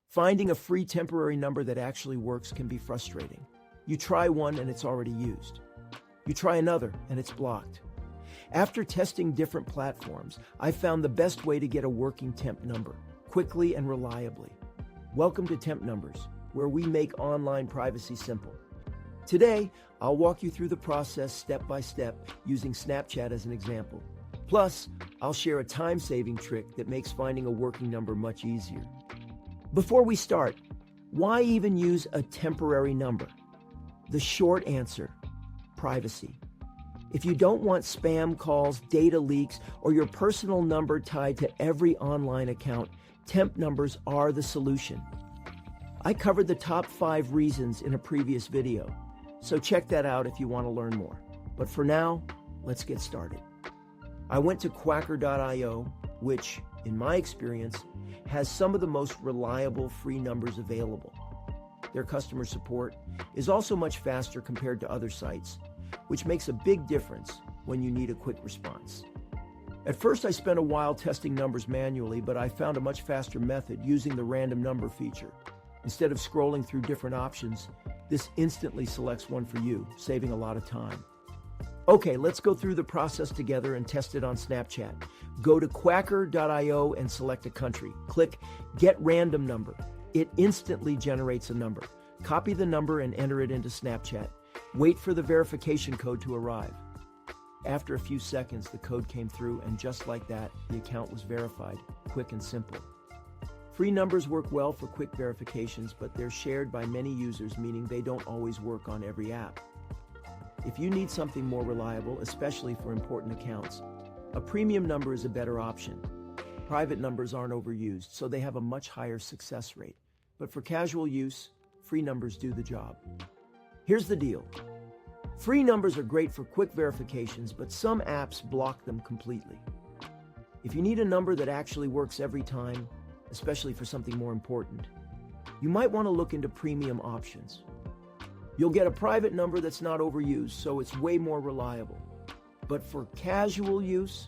Finding a free temporary number that actually works can be frustrating. You try one and it's already used. You try another and it's blocked. After testing different platforms, I found the best way to get a working temp number, quickly and reliably. Welcome to Temp Numbers, where we make online privacy simple. Today, I'll walk you through the process step by step using Snapchat as an example. Plus, I'll share a time-saving trick that makes finding a working number much easier. Before we start, why even use a temporary number? The short answer: privacy. If you don't want spam calls, data leaks, or your personal number tied to every online account, temp numbers are the solution. I covered the top 5 reasons in a previous video, so check that out if you want to learn more. But for now, let's get started. I went to Quackr.io, which, in my experience, has some of the most reliable free numbers available. Their customer support is also much faster compared to other sites, which makes a big difference when you need a quick response. At first, I spent a while testing numbers manually, but I found a much faster method using the random number feature. Instead of scrolling through different options, this instantly selects one for you, saving a lot of time. Okay, let's go through the process together and test it on Snapchat. Go to Quackr.io and select a country. Click Get Random Number. It instantly generates a number. Copy the number and enter it into Snapchat. Wait for the verification code to arrive. After a few seconds, the code came through, and just like that, the account was verified, quick and simple. Free numbers work well for quick verifications, but they're shared by many users, meaning they don't always work on every app. If you need something more reliable, especially for important accounts, a premium number is a better option. Private numbers aren't overused, so they have a much higher success rate. But for casual use, free numbers do the job. Here's the deal. Free numbers are great for quick verifications, but some apps block them completely. If you need a number that actually works every time, especially for something more important, you might want to look into premium options. You'll get a private number that's not overused, so it's way more reliable. But for casual use,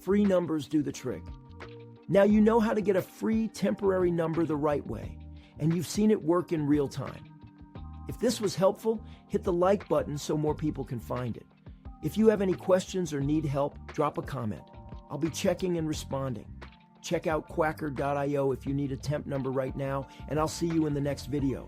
free numbers do the trick. Now you know how to get a free temporary number the right way, and you've seen it work in real time. If this was helpful, hit the like button so more people can find it. If you have any questions or need help, drop a comment. I'll be checking and responding. Check out Quackr.io if you need a temp number right now, and I'll see you in the next video.